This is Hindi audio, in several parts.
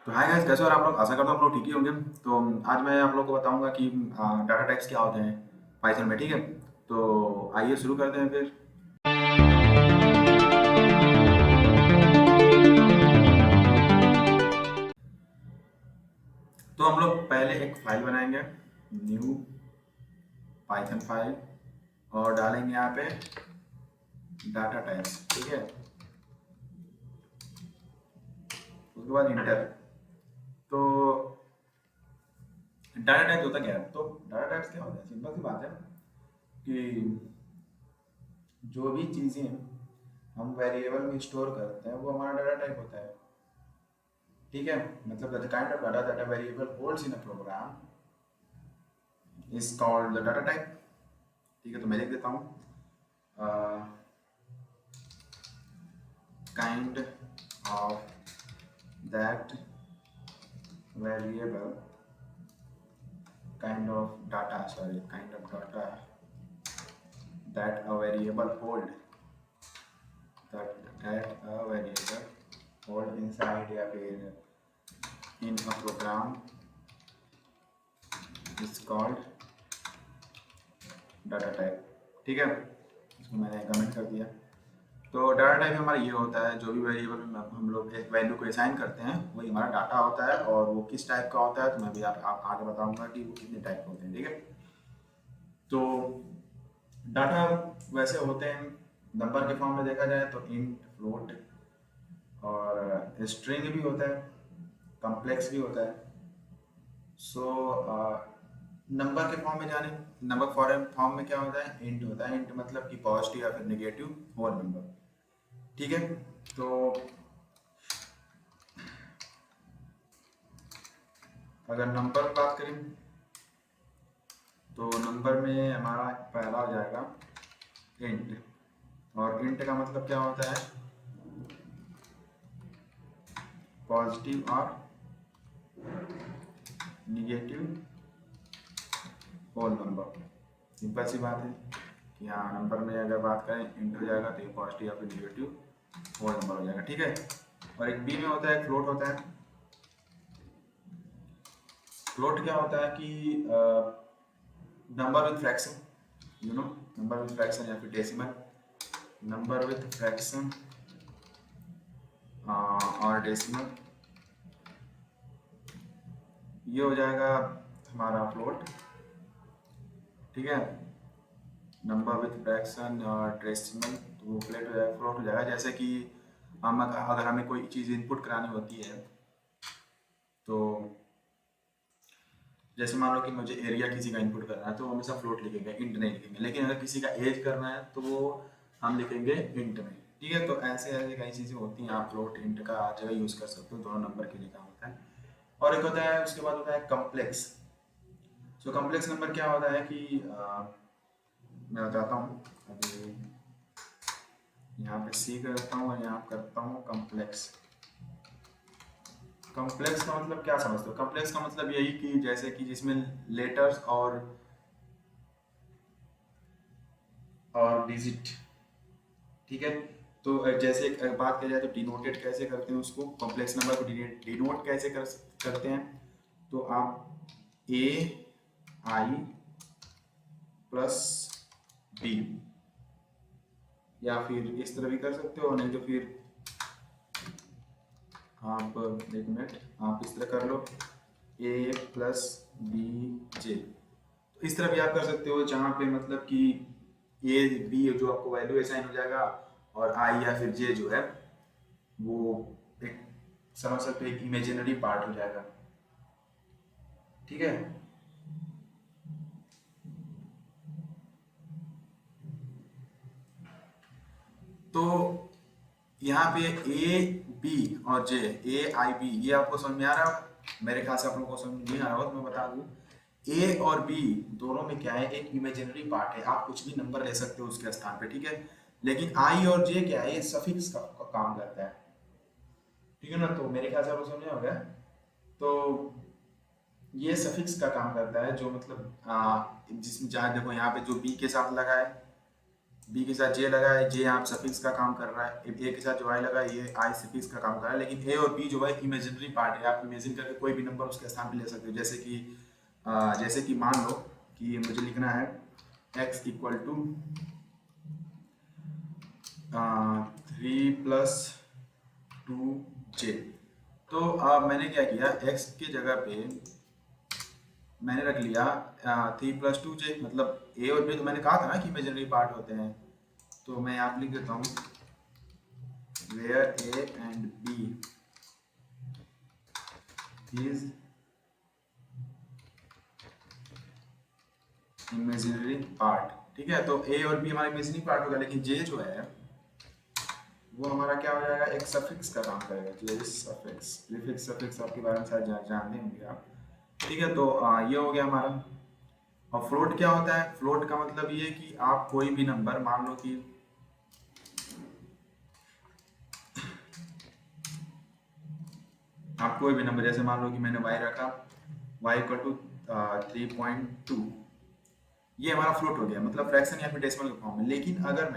तो हाय गाइस, कैसे हो आप लोग? आशा करता हूँ आप लोग ठीक ही होंगे। तो आज मैं आप लोग को बताऊंगा कि डाटा टाइप्स क्या होते हैं पाइथन में। ठीक है, तो आइए शुरू करते हैं फिर। तो हम लोग पहले एक फाइल बनाएंगे, न्यू पाइथन फाइल, और डालेंगे यहाँ पे डाटा टाइप्स। ठीक है, उसके बाद इंटर। तो डाटा टाइप्स होता क्या है? तो डाटा टाइप्स क्या होता है? सिंपल सी बात है कि जो भी चीज़ें हम वेरिएबल में स्टोर करते हैं वो हमारा डाटा टाइप होता है। ठीक है, मतलब the kind of data that a variable holds in a program is called the data type. ठीक है, तो मैं लिख देता हूँ kind of that variable, kind of data that a variable hold, that a variable hold inside या फिर in a program is called data type. ठीक है, इसको मैंने कमेंट कर दिया। तो डाटा टाइप हमारा ये होता है, जो भी वेरिएबल में हम लोग एक वैल्यू को असाइन करते हैं वही हमारा डाटा होता है, और वो किस टाइप का होता है तो मैं भी आप आगे बताऊंगा कि वो कितने टाइप के होते हैं। ठीक है, तो डाटा वैसे होते हैं नंबर के फॉर्म में देखा जाए तो इंट, फ्लोट और स्ट्रिंग भी होता है, कॉम्प्लेक्स भी होता है। सो नंबर के फॉर्म में जाने, नंबर फॉर्म फॉर्म में क्या होता है? इंट होता है। इंट मतलब कि पॉजिटिव या फिर नेगेटिव होल नंबर। ठीक है, तो अगर नंबर की बात करें तो नंबर में हमारा पहला हो जाएगा इंट। और इंट का मतलब क्या होता है? पॉजिटिव और निगेटिव होल नंबर। सिंपल सी बात है कि हाँ, नंबर में अगर बात करें इंट हो जाएगा तो ये पॉजिटिव या फिर निगेटिव होल नंबर हो जाएगा। ठीक है, और एक बी में होता है, एक फ्लोट होता है। फ्लोट क्या होता है कि number with fraction, number with fraction या फिर डेसिमल। नंबर विथ फ्रैक्शन और डेसिमल, ये हो जाएगा हमारा फ्लोट। ठीक है, नंबर विथ फ्रैक्शन और डेसिमल, तो वो फ्लोट हो जाएगा, फ्लोट हो जाएगा। जैसे कि हम अगर हमें कोई चीज़ इनपुट करानी होती है तो जैसे मान लो कि मुझे एरिया किसी का इनपुट करना है तो वो हमेशा फ्लोट लिखेंगे, इंट नहीं लिखेंगे। लेकिन अगर किसी का एज करना है तो वो हम लिखेंगे इंट में। ठीक है, तो ऐसे ऐसे कई चीज़ें होती हैं, आप फ्लोट इंट का जगह यूज़ कर सकते हो, दोनों नंबर के लिए काम होता है। और एक होता है, उसके बाद होता है कम्प्लेक्स। सो कम्प्लेक्स नंबर क्या होता है कि मैं बताता हूँ। अभी यहाँ पे सी करता हूँ और यहाँ करता हूँ कम्प्लेक्स। कम्प्लेक्स का मतलब क्या समझते हो? कम्प्लेक्स का मतलब यही कि जैसे कि जिसमें लेटर्स और डिजिट। ठीक है, तो जैसे एक बात की जाए तो डिनोटेड कैसे करते हैं उसको, कॉम्प्लेक्स नंबर को डिनोट कैसे करते हैं? तो आप ए आई प्लस बी, या फिर इस तरह भी कर सकते हो, नहीं तो फिर आप एक मिनट, आप इस तरह कर लो, ए प्लस बी जे। तो इस तरह भी आप कर सकते हो, जहाँ पे मतलब कि ए बी जो आपको वैल्यू असाइन हो जाएगा, और आई या फिर जे जो है वो एक, समझ सकते हो, एक इमेजिनरी पार्ट हो जाएगा। ठीक है, तो यहाँ पे ए बी और जे, ए आई बी, ये आपको समझ में आ रहा है? मेरे ख्याल से आप लोगों को समझ नहीं आ रहा हो तो मैं बता दूं, ए और बी दोनों में क्या है, एक इमेजिनरी पार्ट है, आप कुछ भी नंबर ले सकते हो उसके स्थान पे। ठीक है, लेकिन आई और जे क्या है, ये सफिक्स का काम करता है। ठीक है ना, तो मेरे ख्याल से आपको समझ में आ गया। तो ये सफिक्स का काम करता है, जो मतलब जिसमें जहाँ देखो यहाँ पे जो बी के साथ लगा है, बी के साथ जे लगा है, जे यहाँ सफिक्स का काम कर रहा है, ए के साथ जो आई लगा है ये आई सफिक्स का काम कर रहा है, लेकिन ए और बी जो है इमेजिनरी पार्ट है, आप इमेजिन करके कोई भी नंबर उसके स्थान पे ले सकते हो। जैसे कि मान लो कि मुझे लिखना है x इक्वल टू 3+2j। तो अब मैंने क्या किया, x की जगह पे मैंने रख लिया 3+2j, मतलब a और b तो मैंने कहा था ना कि इमेजिनरी पार्ट होते हैं, तो मैं यहाँ पे लिख देता हूँ where a and b is imaginary part. ठीक है, तो a और b हमारा इमेजिनरी पार्ट होगा, लेकिन j जो है वो हमारा क्या हो जाएगा, एक सफिक्स का काम करेगा। j सफिक्स, प्रीफिक्स, सफिक्स आपके बारे में शायद जानते होंगे आप। ठीक है, तो ये हो गया हमारा। और फ्लोट क्या होता है, फ्लोट का मतलब ये कि आप कोई भी नंबर, मान लो कि आप कोई भी नंबर, जैसे मान लो कि मैंने y रखा, y इक्वल टू 3.2, ये हमारा फ्लोट हो गया, मतलब फ्रैक्शन या फिर डेसिमल के फॉर्म में। लेकिन अगर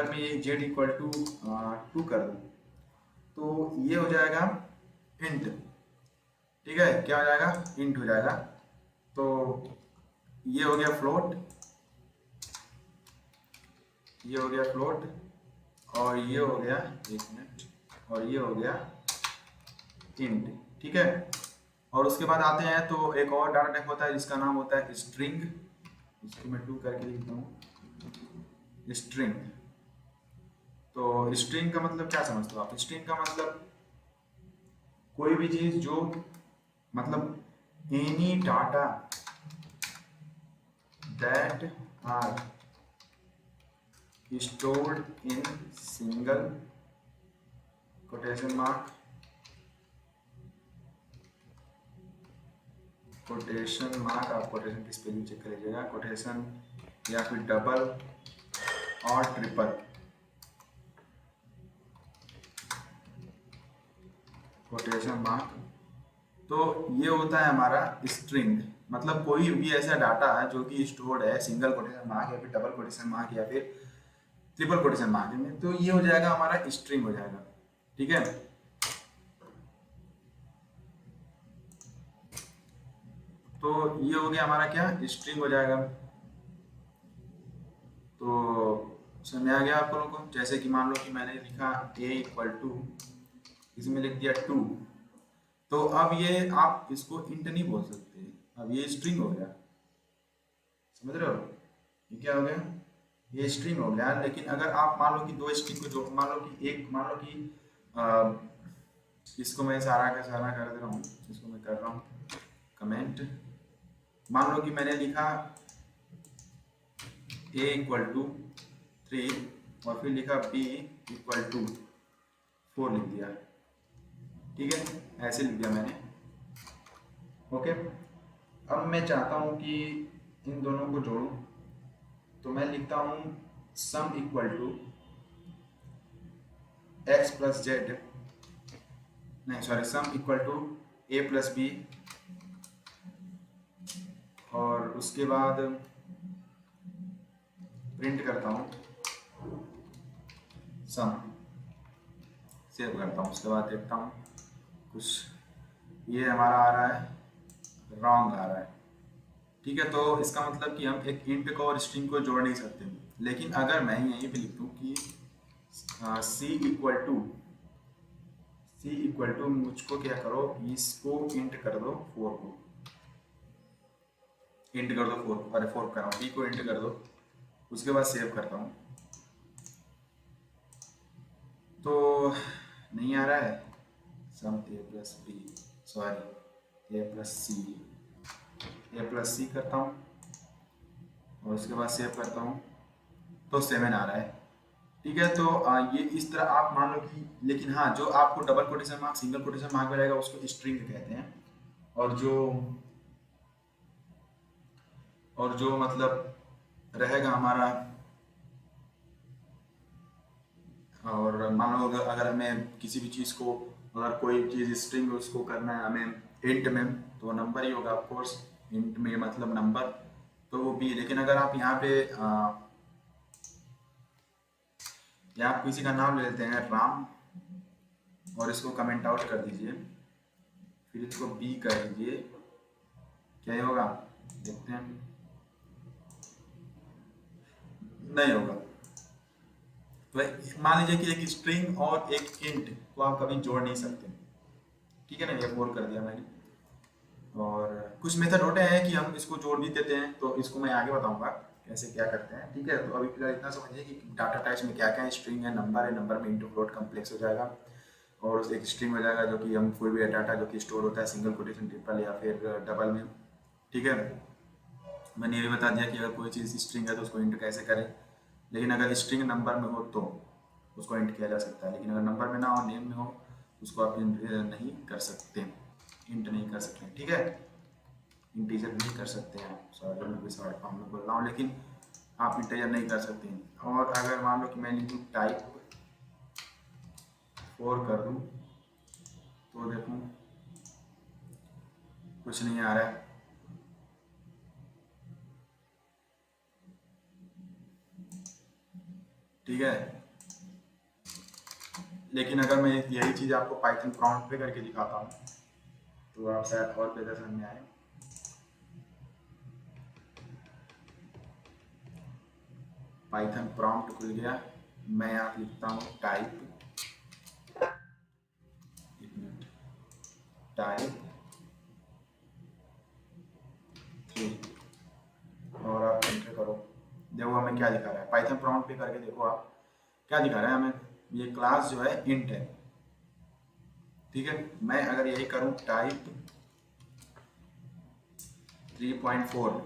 मैं ये z इक्वल टू 2 कर दूं, तो ये हो जाएगा इंट। ठीक है, क्या हो जाएगा, इंट हो जाएगा। तो ये हो गया फ्लोट, ये हो गया फ्लोट, और ये हो गया, एक मिनट, और ये हो गया इंट। ठीक है, और उसके बाद आते हैं तो एक और डाटा टाइप होता है जिसका नाम होता है स्ट्रिंग। इसको मैं 2 करके लिखता हूँ, स्ट्रिंग। तो स्ट्रिंग का मतलब क्या समझते हो आप, स्ट्रिंग का मतलब कोई भी चीज जो, मतलब any data that are stored in single quotation mark आप कोटेशन की स्पेलिंग चेक कर लीजिएगा, कोटेशन या फिर डबल और ट्रिपल कोटेशन मार्क, तो ये होता है हमारा स्ट्रिंग। मतलब कोई भी ऐसा डाटा है जो कि स्टोर्ड है सिंगल कोटेशन मार्क या फिर डबल कोटेशन मार्क या फिर ट्रिपल कोटेशन मार्क में, तो ये हो जाएगा हमारा स्ट्रिंग हो जाएगा। ठीक है, तो ये हो गया हमारा क्या, स्ट्रिंग हो जाएगा। तो समझ में आ गया आप लोगों को। जैसे कि मान लो कि मैंने लिखा a इक्वल टू, इसमें लिख दिया 2, तो अब ये आप इसको इंट नहीं बोल सकते, अब ये स्ट्रिंग हो गया। समझ रहे हो, ये क्या हो गया, ये स्ट्रिंग हो गया। लेकिन अगर आप मान लो कि दो स्ट्रिंग को जो, मान लो कि इसको मैं सारा का सारा कर दे रहा हूँ, इसको मैं कर रहा हूँ कमेंट। मान लो कि मैंने लिखा a इक्वल टू 3 और फिर लिखा b इक्वल टू 4 लिख दिया। ठीक है, ऐसे लिख दिया मैंने। ओके, अब मैं चाहता हूँ कि इन दोनों को जोड़ूं, तो मैं लिखता हूँ sum equal to x plus z, नहीं sorry, sum equal to a plus b, और उसके बाद प्रिंट करता हूँ सम, सेव करता हूँ। उसके बाद देखता हूँ कुछ ये हमारा आ रहा है, रॉन्ग आ रहा है। ठीक है, तो इसका मतलब कि हम एक इंट को और स्ट्रिंग को जोड़ नहीं सकते। लेकिन अगर मैं यहीं पे लिख दूँ कि c इक्वल टू मुझको क्या करो, इसको इंट कर दो 4 को, इंट कर दो 4, अरे 4 कर रहा हूँ, b को इंट कर दो। उसके बाद सेव करता हूँ, तो नहीं आ रहा है sum a plus b, sorry a plus c करता हूँ, और उसके बाद सेव करता हूँ, तो 7 आ रहा है। ठीक है, तो ये इस तरह आप मान लो कि, लेकिन हाँ, जो आपको double quotation mark single quotation mark में रहेगा उसको स्ट्रिंग कहते हैं, और जो मतलब रहेगा हमारा, और मान लो अगर हमें किसी भी चीज़ को, अगर कोई चीज़ स्ट्रिंग उसको करना है हमें इंट में, तो नंबर ही होगा ऑफ कोर्स, इंट में मतलब नंबर, तो वो भी। लेकिन अगर आप यहाँ पे या आप किसी का नाम ले लेते हैं राम और इसको कमेंट आउट कर दीजिए, फिर इसको बी कर दीजिए, क्या होगा देखते हैं। नहीं होगा। तो मान लीजिए कि एक स्ट्रिंग और एक इंट को आप कभी जोड़ नहीं सकते, ठीक है ना, ये बोर कर दिया मैंने। और कुछ मेथड होते हैं कि हम इसको जोड़ भी देते हैं, तो इसको मैं आगे बताऊंगा कैसे क्या करते हैं, ठीक है। तो अभी फिलहाल इतना समझिए कि डाटा टाइप्स में क्या क्या है। स्ट्रिंग है, नंबर है, नंबर में इंटू फ्लोट कम्प्लेक्स हो जाएगा, और एक स्ट्रिंग हो जाएगा जो कि हम कोई भी डाटा जो कि स्टोर होता है सिंगल कोटेशन, ट्रिपल या फिर डबल में, ठीक है। मैंने ये भी बता दिया कि अगर कोई चीज़ स्ट्रिंग है तो उसको इंट कैसे करें, लेकिन अगर स्ट्रिंग नंबर में हो तो उसको इंट किया जा सकता है, लेकिन अगर नंबर में ना हो, नेम में हो, उसको आप इंट नहीं कर सकते, इंट नहीं कर सकते, ठीक है। इंटीजर नहीं कर सकते हैं, सॉरी मैं भी शॉर्ट फॉर्म में बोल रहा हूँ, लेकिन आप इंटीजर नहीं कर सकते हैं। और अगर मान लो कि मैं लिखूँ टाइप 4 कर दूँ, तो देखूँ कुछ नहीं आ रहा है, ठीक है। लेकिन अगर मैं यही चीज़ आपको पाइथन प्रॉम्प्ट पे करके दिखाता हूँ तो आप शायद और बेहतर समझ में आए। पाइथन प्रॉम्प्ट खुल गया, मैं यहाँ लिखता हूँ टाइप, टाइप 3 और आप एंटर करो। देखो हमें क्या दिखा रहा है, पाइथन प्रॉम्प्ट पे करके देखो आप क्या दिखा रहा है हमें। ये क्लास जो है इंट है, ठीक है। मैं अगर यही करूँ टाइप 3.4,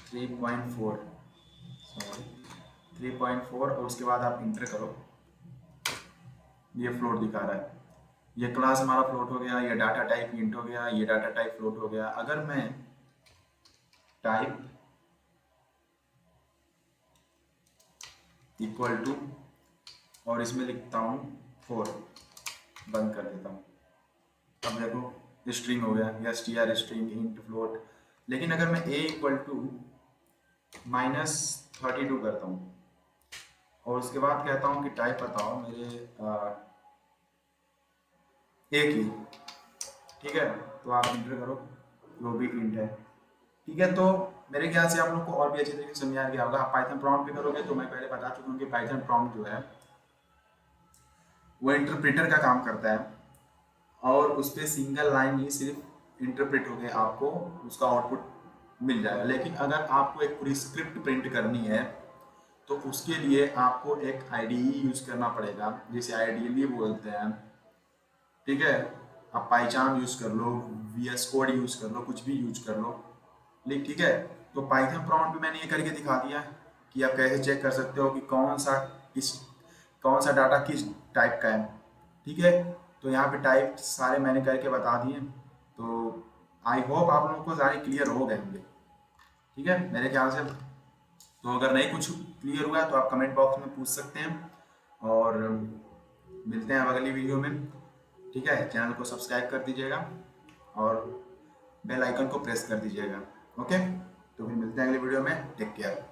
3.4 सॉरी 3.4 और उसके बाद आप इंटर करो, ये फ्लोट दिखा रहा है। ये क्लास हमारा फ्लोट हो गया, ये डाटा टाइप इंट हो गया, ये डाटा टाइप फ्लोट हो गया। अगर मैं टाइप इक्वल टू और इसमें लिखता हूँ 4, बंद कर देता हूँ, अब देखो स्ट्रिंग हो गया, या str स्ट्रिंग इंट फ्लोट। लेकिन अगर मैं a इक्वल टू -32 करता हूँ और उसके बाद कहता हूँ कि टाइप बताओ मेरे a की, ठीक है, तो आप इंटर करो, वो भी इंट है, ठीक है। तो मेरे ख्याल से आप लोग को और भी अच्छी तरीके से समझ आ गया होगा। आप पाइथन प्रॉम्प्ट भी करोगे तो मैं पहले बता चुका हूँ कि पाइथन प्रॉम्प्ट जो है वो इंटरप्रेटर का काम करता है, और उस पर सिंगल लाइन ही सिर्फ इंटरप्रेट होकर आपको उसका आउटपुट मिल जाएगा। लेकिन अगर आपको एक पूरी स्क्रिप्ट प्रिंट करनी है तो उसके लिए आपको एक आईडीई यूज़ करना पड़ेगा, जिसे आईडीई बोलते हैं, ठीक है। आप पाइचार्म यूज़ कर लो, VS कोड यूज़ कर लो, कुछ भी यूज कर लो, लेकिन ठीक है। तो पाइथन प्रॉम्प्ट में मैंने ये करके दिखा दिया कि आप कैसे चेक कर सकते हो कि कौन सा डाटा किस टाइप का है, ठीक है। तो यहाँ पे टाइप सारे मैंने करके बता दिए, तो आई होप आप लोगों को सारे क्लियर हो गए होंगे, ठीक है मेरे ख्याल से। तो अगर नहीं कुछ क्लियर हुआ तो आप कमेंट बॉक्स में पूछ सकते हैं, और मिलते हैं अब अगली वीडियो में, ठीक है। चैनल को सब्सक्राइब कर दीजिएगा और बेल आइकन को प्रेस कर दीजिएगा, ओके। तो फिर मिलते हैं अगली वीडियो में, टेक केयर।